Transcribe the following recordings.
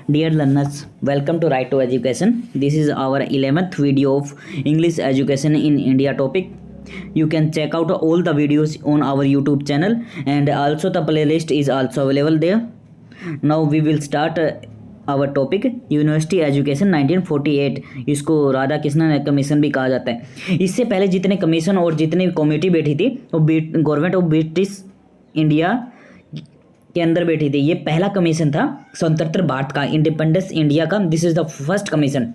Dear learners, welcome to Right to Education. This is our 11th video of English education in India topic. You can check out all the videos on our YouTube channel and also the playlist is also available there. Now we will start our topic university education 1948. इसको Radha Krishnan commission भी कहा जाता है. इससे पहले जितने commission और जितनी कमेटी बैठी थी वो गवर्नमेंट ऑफ ब्रिटिश इंडिया के अंदर बैठी थी. ये पहला कमीशन था स्वतंत्र भारत का, इंडिपेंडेंस इंडिया का. This is the first commission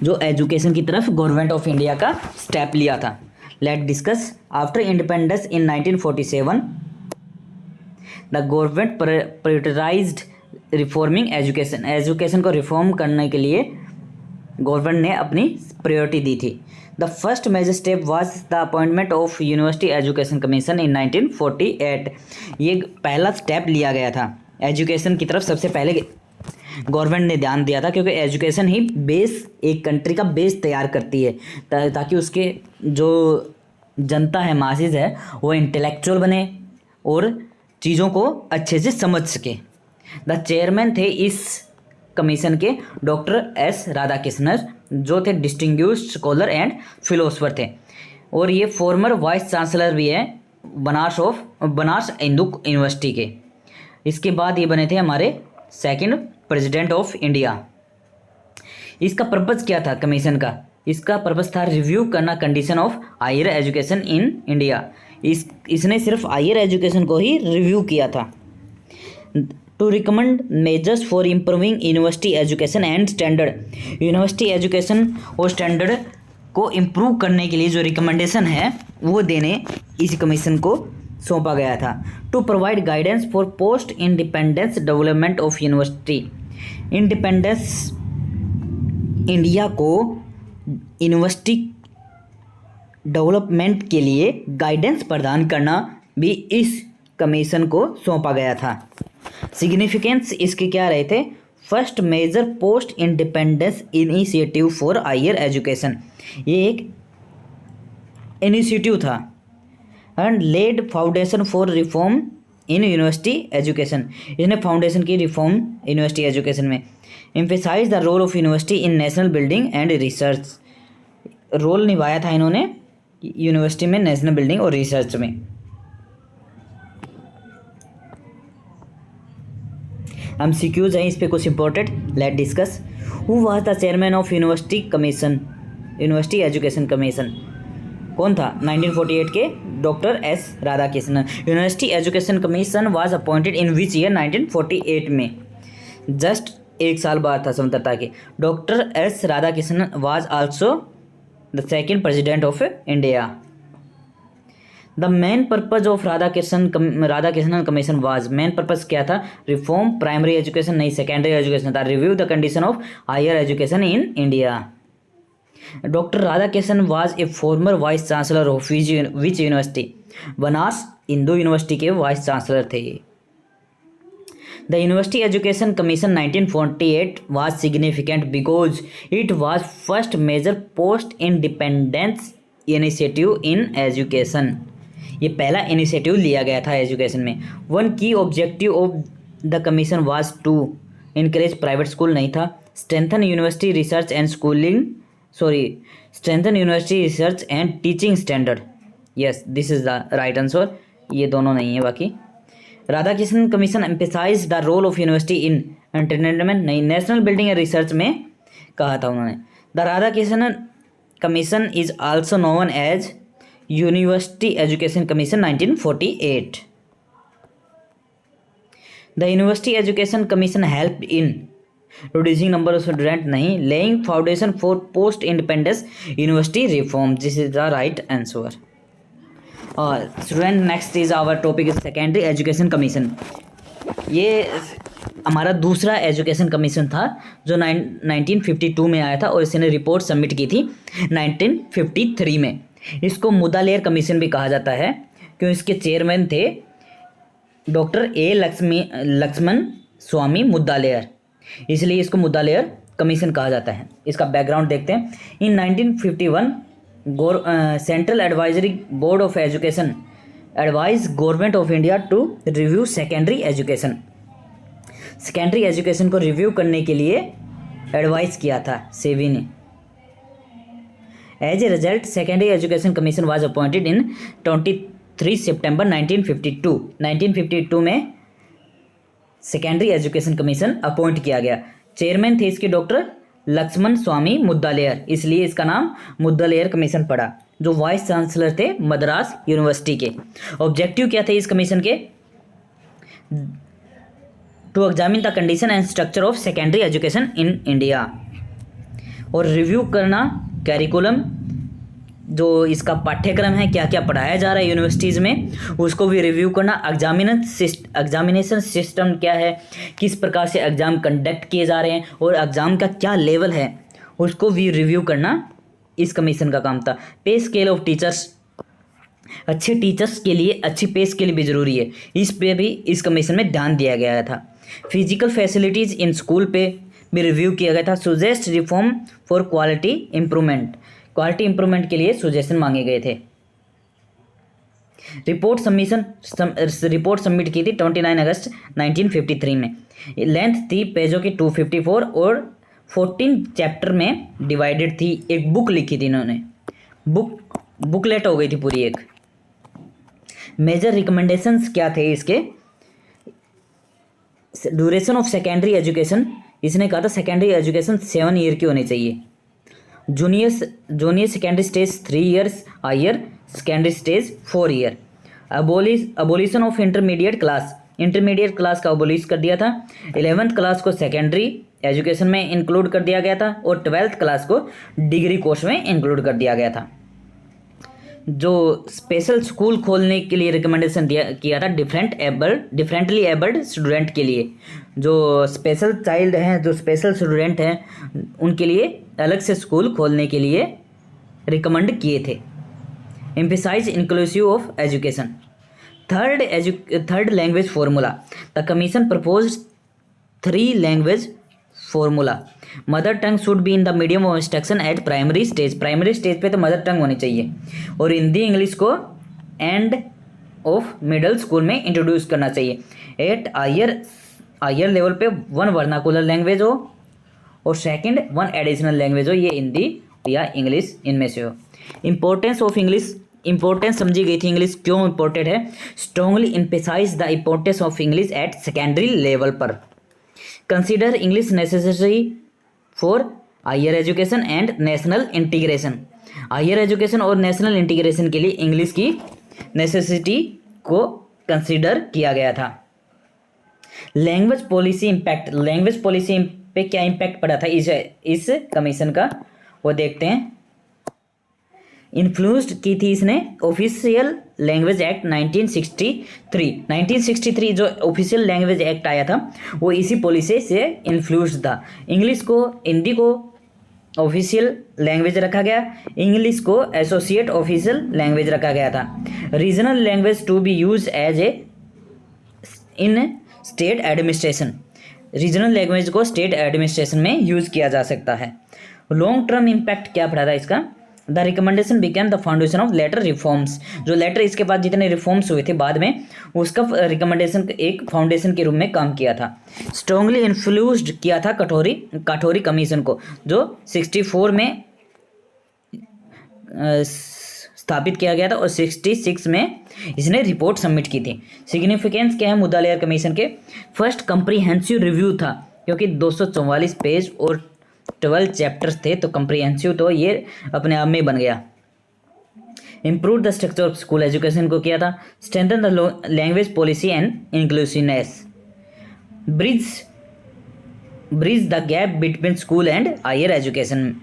जो एजुकेशन की तरफ गवर्नमेंट ऑफ इंडिया का स्टेप लिया था. Let discuss. After independence in 1947 the government prioritised reforming education. Education को रिफॉर्म करने के लिए गवर्नमेंट ने अपनी प्रायोरिटी दी थी. The first major step was the appointment of university education commission in 1948. ये पहला स्टेप लिया गया था एजुकेशन की तरफ. सबसे पहले गवर्नमेंट ने ध्यान दिया था क्योंकि एजुकेशन ही बेस, एक कंट्री का बेस तैयार करती है ताकि उसके जो जनता है, मासेस है, वो इंटेलेक्चुअल बने और चीज़ों को अच्छे से समझ सके. द चेयरमैन थे इस कमीशन के डॉक्टर एस राधाकृष्णन, जो थे डिस्टिंग्विश्ड स्कॉलर एंड फिलोसफर थे. और ये फॉर्मर वाइस चांसलर भी है बनारस हिंदू यूनिवर्सिटी के. इसके बाद ये बने थे हमारे सेकंड प्रेसिडेंट ऑफ इंडिया. इसका पर्पज़ क्या था कमीशन का? इसका पर्पज़ था रिव्यू करना condition of higher education in India. इसने सिर्फ हायर एजुकेशन को ही रिव्यू किया था. To recommend measures for improving university education and standard. University education और स्टैंडर्ड को इम्प्रूव करने के लिए जो रिकमेंडेशन है वो देने इस कमीशन को सौंपा गया था. To provide guidance for post independence development of university. Independence India को यूनिवर्सिटी डेवलपमेंट के लिए गाइडेंस प्रदान करना भी इस कमीशन को सौंपा गया था. सिग्निफिकेंस इसके क्या रहे थे? First major post independence initiative for higher education. ये एक इनिशिएटिव था. And led foundation for reform in university education. इसने फाउंडेशन की रिफॉर्म यूनिवर्सिटी एजुकेशन में. Emphasise the role of university in national building and research. Role निभाया था इन्होंने university में, नेशनल बिल्डिंग और रिसर्च में. हम सीक्यूज हैं इस पे कुछ important. Let discuss. Who was the chairman of university commission, university education commission? कौन था? 1948 के doctor S Radhakrishnan. University education commission was appointed in which year? 1948 में, जस्ट एक साल बाद था स्वतंत्रता के. Doctor S Radhakrishnan was also the second president of India. The main purpose of Radhakrishnan commission was. Main purpose क्या था? रिफॉर्म प्राइमरी एजुकेशन, नहीं सेकेंडरी एजुकेशन था. Review the condition of higher education in India. Doctor Radhakrishnan was a former vice chancellor of which university? Banaras Hindu university के vice chancellor थे. The university education commission 1948 was significant because it was first major post independence initiative in education. ये पहला initiative लिया गया था education में. One की objective of the commission was to encourage private school, नहीं था. Strengthen university research and strengthen university research and teaching standard. Yes, this is the right answer. ये दोनों नहीं है बाकी. Radhakrishnan commission emphasise the role of university in entertainment, नहीं. National building and research में कहा था उन्होंने. The Radhakrishnan commission is also known as university education commission 1948. The university education commission help in reducing number of student, नहीं. Laying foundation for post independence university reform. This is the right answer. और student, next is our topic is secondary education commission. ये हमारा दूसरा education commission था जो 1952 में आया था और इसने रिपोर्ट सबमिट की थी 1953 में. इसको मुदालेर कमीशन भी कहा जाता है क्यों इसके चेयरमैन थे डॉक्टर ए लक्ष्मण स्वामी मुदालेर, इसलिए इसको मुदालेर कमीशन कहा जाता है. इसका बैकग्राउंड देखते हैं. In 1951 central advisory board of education advise government of India to review secondary education. Secondary education को रिव्यू करने के लिए एडवाइस किया था सेबी ने। As a result secondary education commission was appointed in 23 सितंबर 1952। 1952 में सेकेंडरी एजुकेशन कमीशन अपॉइंट किया गया। चेयरमैन थे इसके डॉक्टर लक्ष्मण स्वामी मुद्दालेयर, इसलिए इसका नाम मुद्दालेयर कमीशन पड़ा, जो वाइस चांसलर थे मद्रास यूनिवर्सिटी के। ऑब्जेक्टिव क्या थे इस कमीशन के? To examine the condition and structure of secondary education in India, और रिव्यू करना कैरिकुलम, जो इसका पाठ्यक्रम है, क्या क्या पढ़ाया जा रहा है यूनिवर्सिटीज़ में, उसको भी रिव्यू करना। एग्जामिनेशन सिस्टम क्या है, किस प्रकार से एग्ज़ाम कंडक्ट किए जा रहे हैं और एग्ज़ाम का क्या लेवल है, उसको भी रिव्यू करना इस कमीशन का काम था। पे स्केल ऑफ टीचर्स, अच्छे टीचर्स के लिए अच्छी पे स्केल भी ज़रूरी है, इस पे भी इस कमीशन में ध्यान दिया गया था। फिजिकल फैसिलिटीज़ इन स्कूल पे भी रिव्यू किया गया था। Suggest reform for quality improvement, quality improvement के लिए सुजेशन मांगे गए थे। रिपोर्ट सबमिट की थी 29 अगस्त 1953 में। लेंथ थी पेजों की 254 और 14 चैप्टर में डिवाइडेड थी। एक बुक लिखी थी इन्होंने, बुकलेट हो गई थी पूरी एक। मेजर रिकमेंडेशंस क्या थे इसके? ड्यूरेशन ऑफ सेकेंडरी एजुकेशन, इसने कहा था सेकेंडरी एजुकेशन 7 ईयर की होनी चाहिए। Junior secondary stage 3 years, higher secondary stage 4 year. Abolition of intermediate class, intermediate class का अबोलिश कर दिया था। 11th क्लास को सेकेंडरी एजुकेशन में इंक्लूड कर दिया गया था और 12th क्लास को डिग्री कोर्स में इंक्लूड कर दिया गया था। जो स्पेशल स्कूल खोलने के लिए रिकमेंडेशन किया था डिफरेंटली एबल्ड स्टूडेंट के लिए, जो स्पेशल चाइल्ड हैं, जो स्पेशल स्टूडेंट हैं, उनके लिए अलग से स्कूल खोलने के लिए रिकमेंड किए थे। Emphasise inclusive of education. Third language formula, the commission propose 3 language formula. Mother tongue should be in the medium of instruction at primary stage, primary stage पे तो मदर टंग होनी चाहिए, और हिंदी इंग्लिश को एंड ऑफ मिडल स्कूल में introduce करना चाहिए। At higher level पे 1 वर्नाकुलर लैंग्वेज हो और सेकंड 1 एडिशनल लैंग्वेज हो, ये हिंदी या इंग्लिश इनमें से हो। इंपॉर्टेंस ऑफ इंग्लिश, इंपॉर्टेंस समझी गई थी इंग्लिश क्यों इंपॉर्टेंट है। Strongly emphasize the importance of English at secondary level पर। Consider English necessary for higher education and national integration. Higher education और नेशनल इंटीग्रेशन के लिए इंग्लिश की नेसेसिटी को कंसिडर किया गया था। Language policy impact, language policy पे क्या इम्पैक्ट पड़ा था इस कमीशन का, वो देखते हैं। इन्फ्लुएंस्ड की थी इसने ऑफिशियल लैंग्वेज एक्ट 1963 जो ऑफिशियल लैंग्वेज एक्ट आया था वो इसी पॉलिसी से इन्फ्लुएंस्ड था। इंग्लिश को, हिंदी को ऑफिशियल लैंग्वेज रखा गया, इंग्लिश को एसोसिएट ऑफिशियल लैंग्वेज रखा गया था। Regional language to be use as a in state administration, regional language को स्टेट एडमिनिस्ट्रेशन में यूज किया जा सकता है। लॉन्ग टर्म इम्पैक्ट क्या पड़ा था इसका? The recommendation became the foundation of later reforms, जो लेटर इसके बाद जितने रिफॉर्म्स हुए थे बाद में, उसका रिकमेंडेशन एक फाउंडेशन के रूप में काम किया था। स्ट्रांगली इन्फ्लुएंस्ड किया था काठोरी कमीशन को, जो 64 में स्थापित किया गया था और 66 में इसने रिपोर्ट सबमिट की थी। सिग्निफिकेंस क्या है मुद्दालेयर कमीशन के? फर्स्ट कंप्रीहेंसिव रिव्यू था, क्योंकि 244 पेज और 12 चैप्टर्स थे, तो कंप्रीहेंसिव तो ये अपने आप में बन गया। Improve the structure of school education को किया था। Strengthen the language policy and inclusiveness. Bridge the gap between school and higher education,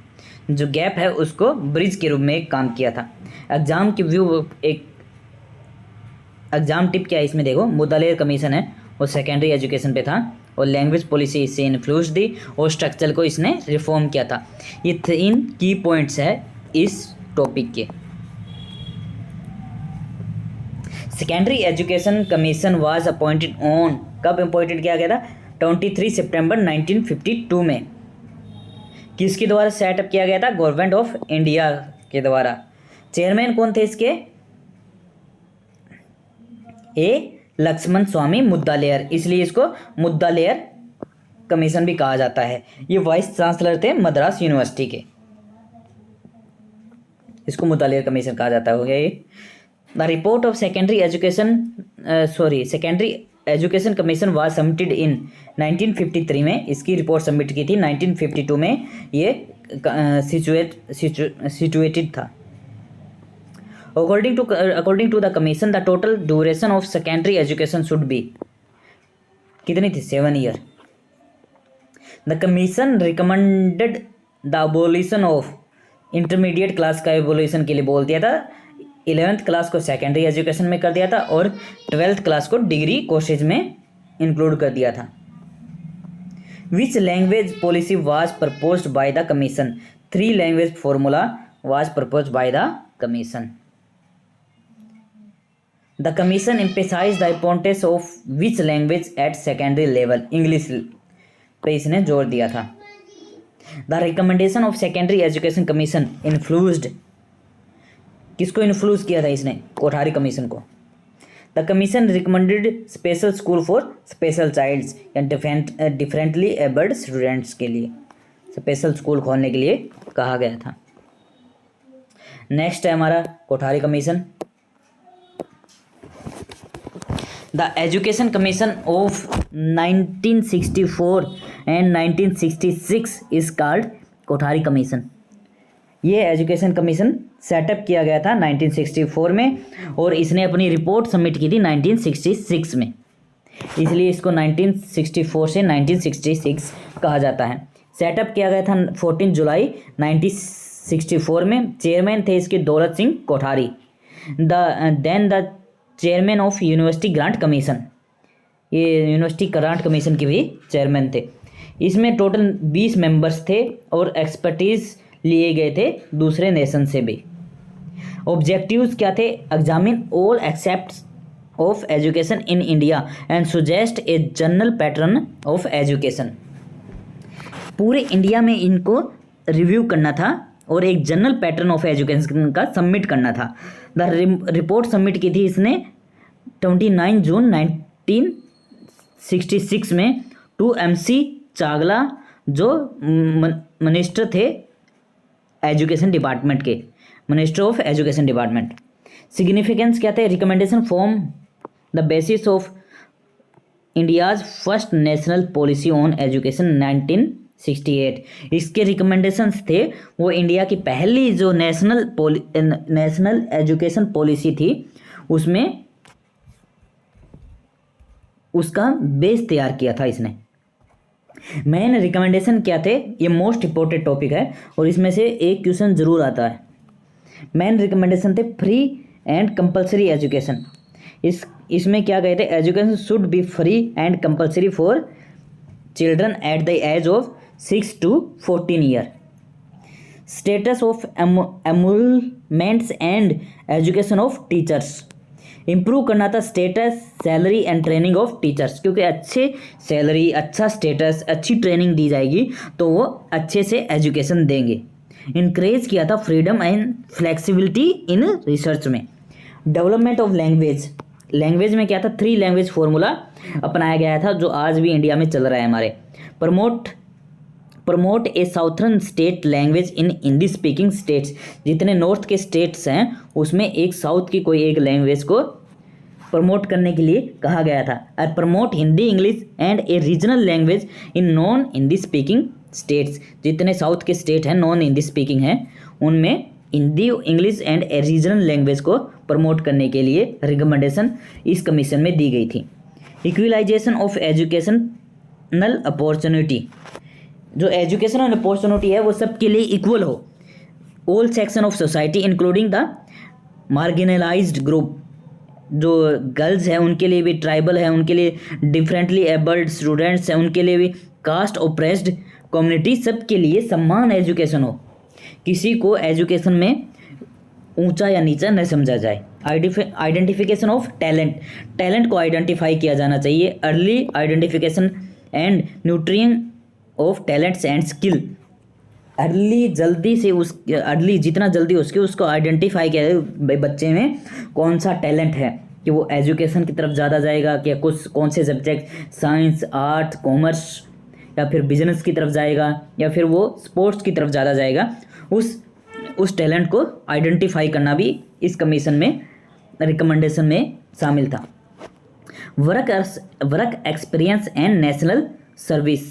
जो गैप है उसको ब्रिज के रूप में काम किया था। एग्जाम की व्यू, एक एग्जाम टिप क्या है इसमें देखो, मुद्दालेयर कमीशन है वो सेकेंडरी एजुकेशन पे था और लैंग्वेज पॉलिसी इससे इन्फ्लुएंस दी और स्ट्रक्चर को इसने रिफॉर्म किया था। ये 3 की पॉइंट्स है इस टॉपिक के। Secondary education commission was appointed on, कब अपॉइंटेड किया गया था? 23 सितंबर 1952 में। किसके द्वारा सेटअप किया गया था? गवर्नमेंट ऑफ इंडिया के द्वारा। चेयरमैन कौन थे इसके? ए लक्ष्मण स्वामी मुद्दालेयर, इसलिए इसको मुद्दालेयर कमीशन भी कहा जाता है। ये वाइस चांसलर थे मद्रास यूनिवर्सिटी के, इसको मुतालिया कमीशन कहा जाता है। ये the report of secondary education commission was submitted in 1953 में, इसकी रिपोर्ट सबमिट की थी 1952 में, ये सिचुएटेड था। According to the commission the total duration of secondary education should be, कितनी थी, 7 year. The commission recommended the abolition of intermediate class का एबोलिशन के लिए बोल दिया था। 11th क्लास को सेकेंडरी एजुकेशन में कर दिया था और 12th क्लास को डिग्री कोर्सेज में इंक्लूड कर दिया था। Which language policy was proposed by the commission, 3 language formula was proposed by the commission. The commission emphasise the importance of which language at secondary level, English पे इसने जोर दिया था। The recommendation of secondary education commission influenced, किसको influence किया था इसने, Kothari commission को। The commission recommended special school for special childs या डिफरेंटली एबल्ड स्टूडेंट्स के लिए स्पेशल स्कूल खोलने के लिए कहा गया था। नेक्स्ट है हमारा Kothari commission. The education commission of 1964 and 1966 is called Kothari commission. ये एजुकेशन कमीशन सेटअप किया गया था 1964 में और इसने अपनी रिपोर्ट सबमिट की थी 1966 में, इसलिए इसको 1964 से 1966 कहा जाता है। सेटअप किया गया था 14 जुलाई 1964 में। चेयरमैन थे इसके Daulat Singh Kothari. The chairman of university grant commission, ये यूनिवर्सिटी ग्रांट कमीशन के भी चेयरमैन थे। इसमें टोटल 20 मेंबर्स थे और एक्सपर्टीज लिए गए थे दूसरे नेशन से भी। ऑब्जेक्टिव्स क्या थे, examine all accepts of education in India and suggest a general pattern of education. पूरे इंडिया में इनको रिव्यू करना था और एक जनरल पैटर्न ऑफ एजुकेशन का सबमिट करना था। द रिपोर्ट सबमिट की थी इसने 29 जून 1966 में टू MC चागला, जो मिनिस्टर थे एजुकेशन डिपार्टमेंट के, minister of education department. Significance क्या थे, recommendation form the basis of India's first national policy on education 1968। इसके रिकमेंडेशंस थे वो इंडिया की पहली जो नेशनल एजुकेशन पॉलिसी थी उसमें उसका बेस तैयार किया था इसने। मेन रिकमेंडेशन क्या थे, ये मोस्ट इंपॉर्टेंट टॉपिक है और इसमें से एक क्वेश्चन जरूर आता है। मेन रिकमेंडेशन थे फ्री एंड कंपलसरी एजुकेशन। इसमें क्या कहते हैं, education should be free and compulsory for children at the age of 6 to 14 year. Status of emoluments and education of teachers, improve करना था status, salary and training of teachers, क्योंकि अच्छे salary, अच्छा status, अच्छी ट्रेनिंग दी जाएगी तो वो अच्छे से एजुकेशन देंगे। इनक्रेज किया था freedom and flexibility in research में। डेवलपमेंट ऑफ लैंग्वेज में क्या था, 3 लैंग्वेज फॉर्मूला अपनाया गया था जो आज भी इंडिया में चल रहा है हमारे। Promote A southern state language in Hindi speaking states, जितने नॉर्थ के स्टेट्स हैं उसमें एक साउथ की कोई एक लैंग्वेज को प्रमोट करने के लिए कहा गया था। और promote Hindi English and A regional language in non Hindi speaking states, जितने साउथ के स्टेट हैं नॉन हिंदी स्पीकिंग हैं उनमें Hindi English and A regional language को प्रमोट करने के लिए रिकमेंडेशन इस कमीशन में दी गई थी। इक्वलाइजेशन ऑफ एजुकेशनल अपॉर्चुनिटी, जो एजुकेशनल अपॉर्चुनिटी है वो सबके लिए इक्वल हो। All section of society including the marginalised group, जो गर्ल्स हैं उनके लिए भी, ट्राइबल है उनके लिए, डिफरेंटली एबल्ड स्टूडेंट्स हैं उनके लिए भी, कास्ट ओप्रेस्ड कम्युनिटी, सबके लिए समान एजुकेशन हो, किसी को एजुकेशन में ऊंचा या नीचा न समझा जाए। आइडेंटिफिकेशन ऑफ टैलेंट को आइडेंटिफाई किया जाना चाहिए। Early identification and nutrient of talents and skill, जितना जल्दी उसको आइडेंटिफाई किया जाए बच्चे में कौन सा टैलेंट है, कि वो एजुकेशन की तरफ ज़्यादा जाएगा, कि कौन से सब्जेक्ट, साइंस, आर्ट, कॉमर्स या फिर बिजनेस की तरफ जाएगा या फिर वो स्पोर्ट्स की तरफ ज़्यादा जाएगा, उस टैलेंट को आइडेंटिफाई करना भी इस कमीशन में रिकमेंडेशन में शामिल था। Work experience and national service,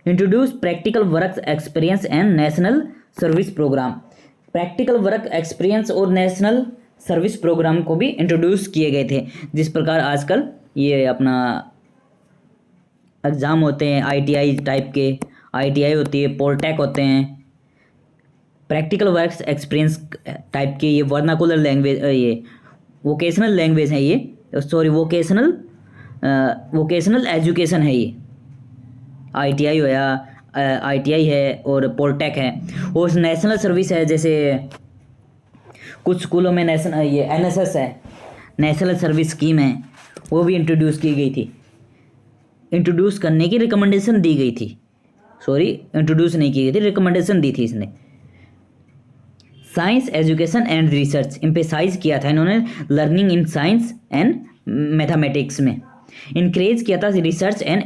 introduce practical work experience and national service programme. Practical work experience और नेशनल सर्विस प्रोग्राम को भी इंट्रोड्यूस किए गए थे। जिस प्रकार आजकल ये अपना एग्ज़ाम होते हैं आईटीआई टाइप के, आईटीआई होती है, पॉलिटेक होते हैं, प्रैक्टिकल वर्क एक्सपीरियंस टाइप के ये वर्नाकुलर लैंग्वेज, ये वोकेशनल लैंग्वेज है, ये सॉरी वोकेशनल एजुकेशन है। ये आईटीआई हो या आईटीआई है और पॉलिटेक है। और नेशनल सर्विस है, जैसे कुछ स्कूलों में ये एनएसएस है, नेशनल सर्विस स्कीम है, वो भी इंट्रोड्यूस की गई थी। इंट्रोड्यूस करने की रिकमेंडेशन दी गई थी, सॉरी इंट्रोड्यूस नहीं की गई थी, रिकमेंडेशन दी थी इसने। Science education and research emphasize किया था इन्होंने learning in science and mathematics में। इंकरेज किया था research and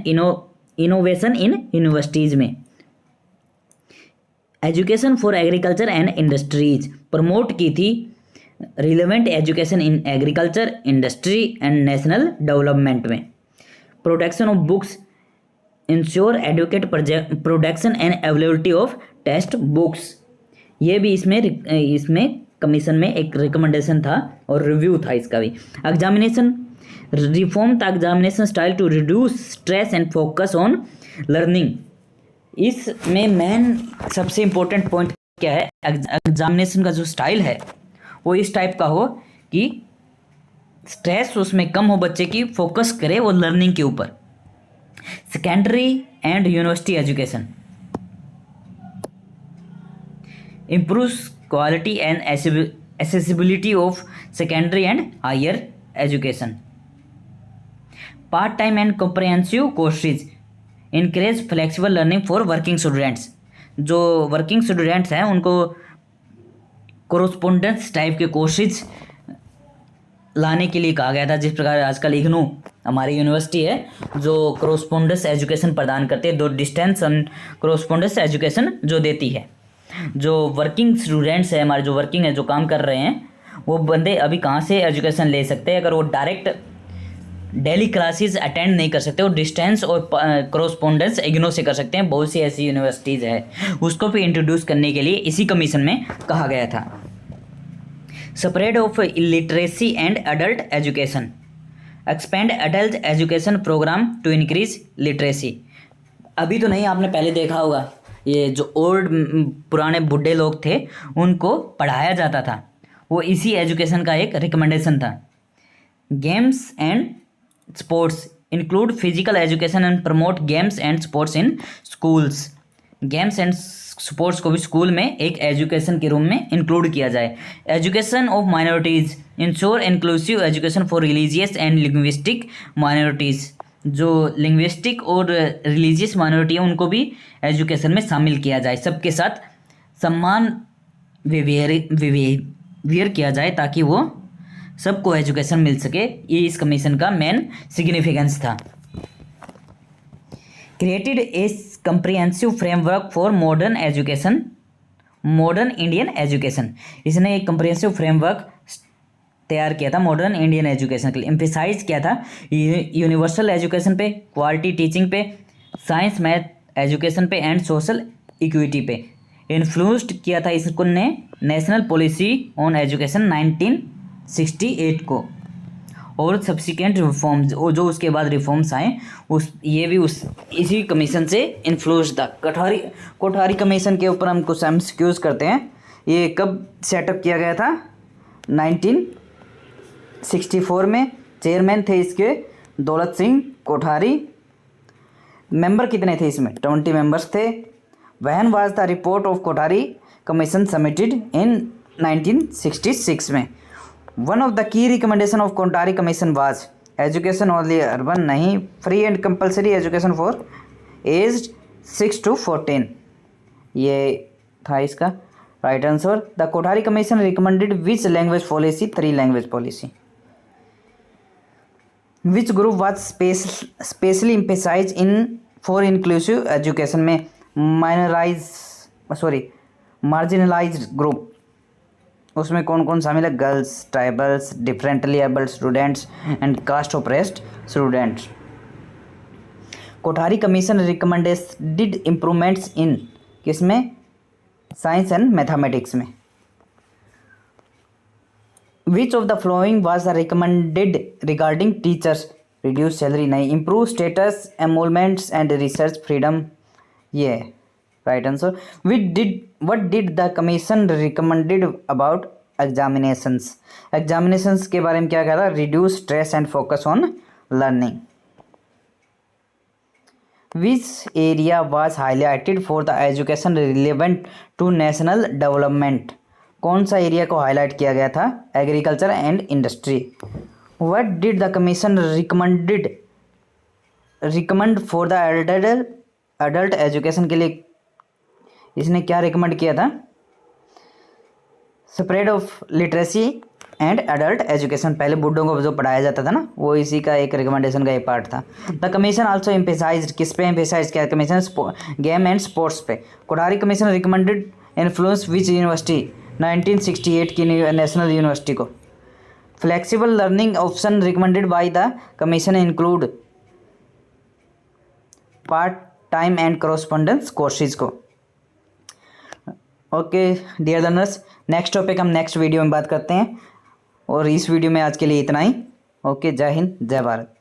innovation in universities में। Education for agriculture and industries promote की थी relevant education in agriculture, industry and national development में। Protection of books ensure adequate production and availability of text books, ये भी इसमें commission में एक recommendation था और रिव्यू था इसका भी। Examination reform the examination style to reduce stress and focus on learning. इसमें मेन सबसे इम्पोर्टेंट पॉइंट क्या है, एग्जामिनेशन का जो स्टाइल है वो इस टाइप का हो कि स्ट्रेस उसमें कम हो, बच्चे की फोकस करे वो लर्निंग के ऊपर। Secondary and university education improves quality and accessibility of secondary and higher education. Part-time and comprehensive courses encourage flexible learning for working students. जो वर्किंग स्टूडेंट्स हैं उनको कोरोस्पोंडेंस टाइप के कोर्सेज लाने के लिए कहा गया था। जिस प्रकार आजकल इग्नू हमारी यूनिवर्सिटी है जो कोरोस्पोंडेंस एजुकेशन प्रदान करती है, दो डिस्टेंस एंड कोरोस्पोंडेंस एजुकेशन जो देती है। जो वर्किंग स्टूडेंट्स हैं हमारे, जो वर्किंग है, जो काम कर रहे हैं, वो बंदे अभी कहाँ से एजुकेशन ले सकते हैं अगर वो डायरेक्ट डेली क्लासेस अटेंड नहीं कर सकते, वो डिस्टेंस और कोरोस्पोंडेंस इग्नो से कर सकते हैं। बहुत सी ऐसी यूनिवर्सिटीज़ है, उसको भी इंट्रोड्यूस करने के लिए इसी कमीशन में कहा गया था। Spread of literacy and adult education, expand adult education programme to increase literacy. अभी तो नहीं, आपने पहले देखा होगा ये जो ओल्ड पुराने बुढ़े लोग थे उनको पढ़ाया जाता था, वो इसी एजुकेशन का एक रिकमेंडेशन था। Games and sports include physical education and promote games and sports in schools. Games and sports को भी स्कूल में एक एजुकेशन के रूम में इंक्लूड किया जाए। Education of minorities ensure inclusive education for religious and linguistic minorities. जो linguistic और रिलीजियस माइनॉरिटी है उनको भी एजुकेशन में शामिल किया जाए, सबके साथ सम्मान व्यवहार किया जाए ताकि वो सबको एजुकेशन मिल सके। ये इस कमीशन का मेन सिग्निफिकेंस था। Created a comprehensive framework for modern education, modern Indian education. इसने एक कंप्रिहेंसिव फ्रेमवर्क तैयार किया था मॉडर्न इंडियन एजुकेशन के लिए। एम्फेसाइज किया था यूनिवर्सल एजुकेशन पे, क्वालिटी टीचिंग पे, साइंस मैथ एजुकेशन पे एंड सोशल इक्विटी पे। इन्फ्लुएंस्ड किया था इसको ने नेशनल पॉलिसी ऑन एजुकेशन 1968 को और सब्सिक्वेंट रिफॉर्म्स, और जो उसके बाद रिफॉर्म्स आए ये भी इसी कमीशन से इन्फ्लुएंस था। कोठारी कमीशन के ऊपर हम कुछ एमसीक्यूज करते हैं। ये कब सेटअप किया गया था? 1964 में। चेयरमैन थे इसके दौलत सिंह कोठारी। मेंबर कितने थे इसमें? 20 मेंबर्स थे। When was the report of Kothari commission submitted in 1966 में। One of the key recommendation of Kothari commission was education only urban, नहीं, free and compulsory education for age 6 to 14। ये था इसका right answer. The Kothari commission recommended which language policy? 3 language policy. Which group was specially emphasize in for inclusive education में marginalized group, उसमें कौन कौन शामिल है? Girls, tribals, differently abled students and caste oppressed students. Kothari commission did improvements in किसमें? Science and mathematics में। Which of the following was recommended regarding teachers? Reduce salary नहीं, improve status, emoluments and research freedom, ये है right answer. What did the commission recommended about examinations? Examinations के बारे में क्या कह रहा? Reduce stress and focus on learning. Which area was highlighted for the education relevant to national development? कौन सा एरिया को हाईलाइट किया गया था? Agriculture and industry. What did the commission recommend for the adult education के लिए इसने क्या रिकमेंड किया था? Spread of literacy and adult education, पहले बूढ़ों को जो पढ़ाया जाता था ना, वो इसी का एक रिकमेंडेशन का एक पार्ट था। द कमीशन आल्सो एम्फेसाइज्ड, किस पे एम्फेसाइज किया? कमीशन गेम एंड स्पोर्ट्स पे। Kothari commission recommended influence which university? 1968 की नेशनल यूनिवर्सिटी को। Flexible learning option recommended by the commission include part time and correspondence courses को। Okay dear learners, next topic हम next video में बात करते हैं, और इस वीडियो में आज के लिए इतना ही। ओके, जय हिंद, जय भारत।